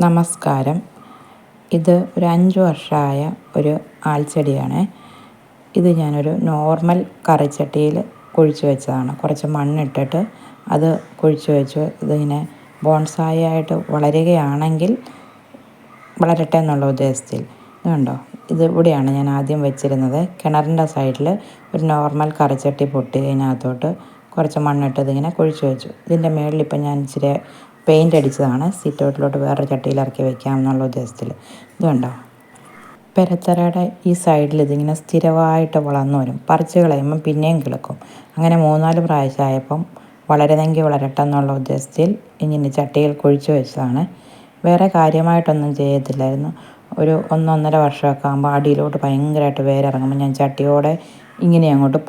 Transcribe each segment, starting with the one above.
നമസ്കാരം. ഇത് ഒരു 5 വർഷമായ ഒരു ആൽച്ചെടിയാണ്. ഇത് ഞാനൊരു നോർമൽ കറിച്ചട്ടിയിൽ കുഴിച്ച് വെച്ചതാണ്. കുറച്ച് മണ്ണിട്ടിട്ട് അത് കുഴിച്ച് വെച്ചു. ഇതിങ്ങനെ ബോൺസായി ആയിട്ട് വളരുകയാണെങ്കിൽ വളരട്ടെ എന്നുള്ള ഉദ്ദേശത്തിൽ. ഇത് കണ്ടോ, ഇത് ഇവിടെയാണ് ഞാൻ ആദ്യം വെച്ചിരുന്നത്. കിണറിൻ്റെ സൈഡിൽ ഒരു നോർമൽ കറിച്ചട്ടി പൊട്ടി അതിനകത്തോട്ട് കുറച്ച് മണ്ണിട്ട് ഇതിങ്ങനെ കുഴിച്ച് വെച്ചു. ഇതിൻ്റെ മുകളിൽ ഇപ്പം ഞാൻ ഇച്ചിരി പെയിൻ്റ് അടിച്ചതാണ്. സിറ്റ് ഔട്ടിലോട്ട് വേറൊരു ചട്ടിയിൽ ഇറക്കി വെക്കാം എന്നുള്ള ഉദ്ദേശത്തിൽ. ഇത് കണ്ടോ, പെരത്തറയുടെ ഈ സൈഡിൽ ഇതിങ്ങനെ സ്ഥിരമായിട്ട് വളർന്നു വരും. പറിച്ച് കളയുമ്പം പിന്നെയും കിളുക്കും. അങ്ങനെ 3-4 പ്രാവശ്യം ആയപ്പം വളരുന്നെങ്കിൽ വളരട്ടെ എന്നുള്ള ഉദ്ദേശത്തിൽ ഇങ്ങനെ ചട്ടിയിൽ കുഴിച്ച് വെച്ചതാണ്. വേറെ കാര്യമായിട്ടൊന്നും ചെയ്യത്തില്ലായിരുന്നു. ഒരു 1-1.5 വർഷമൊക്കെ ആകുമ്പോൾ അടിയിലോട്ട് ഭയങ്കരമായിട്ട് വേരിറങ്ങുമ്പോൾ ഞാൻ ചട്ടിയോടെ ഇങ്ങനെ അങ്ങോട്ട്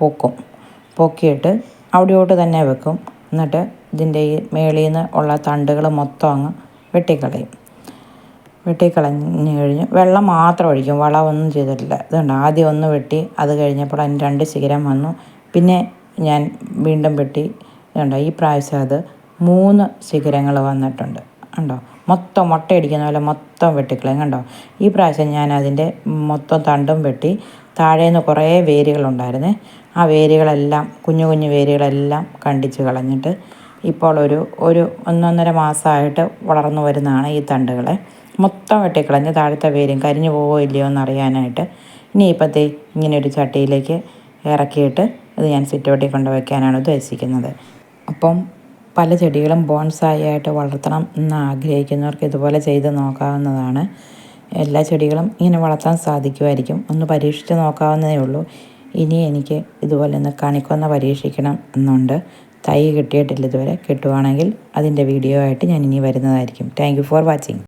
പൊക്കിയിട്ട് അവിടെയോട്ട് തന്നെ വെക്കും. എന്നിട്ട് ഇതിൻ്റെ ഈ മേളിൽ നിന്ന് ഉള്ള തണ്ടുകൾ മൊത്തം അങ്ങ് വെട്ടിക്കളഞ്ഞ് കഴിഞ്ഞ് വെള്ളം മാത്രം ഒഴിക്കും. വളമൊന്നും ചെയ്തിട്ടില്ല. ഇതുണ്ട്, ആദ്യം ഒന്ന് വെട്ടി, അത് കഴിഞ്ഞപ്പോൾ അതിന് 2 ശിഖരം വന്നു. പിന്നെ ഞാൻ വീണ്ടും വെട്ടി. ഇതുണ്ടോ, ഈ പ്രാവശ്യം അത് 3 ശിഖരങ്ങൾ വന്നിട്ടുണ്ട്. കണ്ടോ, മൊത്തം മുട്ടയടിക്കുന്ന പോലെ മൊത്തം വെട്ടിക്കളയും. കണ്ടോ, ഈ പ്രാവശ്യം ഞാൻ അതിൻ്റെ മൊത്തം തണ്ടും വെട്ടി. താഴേന്ന് കുറേ വേരുകളുണ്ടായിരുന്നേ. ആ വേരുകളെല്ലാം, കുഞ്ഞു കുഞ്ഞു വേരുകളെല്ലാം കണ്ടിച്ച് കളഞ്ഞിട്ട് ഇപ്പോൾ ഒരു 1-1.5 മാസമായിട്ട് വളർന്നു വരുന്നതാണ് ഈ തണ്ടുകളെ. മൊത്തം വെട്ടിക്കളഞ്ഞ് താഴത്തെ വേരും കരിഞ്ഞു പോവോ ഇല്ലയോ എന്നറിയാനായിട്ട്. ഇനിയിപ്പോഴത്തേ ഇങ്ങനെ ഒരു ചട്ടിയിലേക്ക് ഇറക്കിയിട്ട് ഇത് ഞാൻ സിറ്റ് ഔട്ടിൽ കൊണ്ട് വയ്ക്കാനാണ് ഉദ്ദേശിക്കുന്നത്. അപ്പം പല ചെടികളും ബോൺസായി ആയിട്ട് വളർത്തണം എന്ന് ആഗ്രഹിക്കുന്നവർക്ക് ഇതുപോലെ ചെയ്ത് നോക്കാവുന്നതാണ്. എല്ലാ ചെടികളും ഇങ്ങനെ വളർത്താൻ സാധിക്കുമായിരിക്കും. ഒന്ന് പരീക്ഷിച്ച് നോക്കാവുന്നതേ ഉള്ളൂ. ഇനി എനിക്ക് ഇതുപോലെ ഒന്ന് കണിക്കൊന്ന പരീക്ഷിക്കണം എന്നുണ്ട്. തൈ കിട്ടിയിട്ടില്ല ഇതുവരെ. കിട്ടുവാണെങ്കിൽ അതിൻ്റെ വീഡിയോ ആയിട്ട് ഞാൻ ഇനി വരുന്നതായിരിക്കും. Thank you for watching.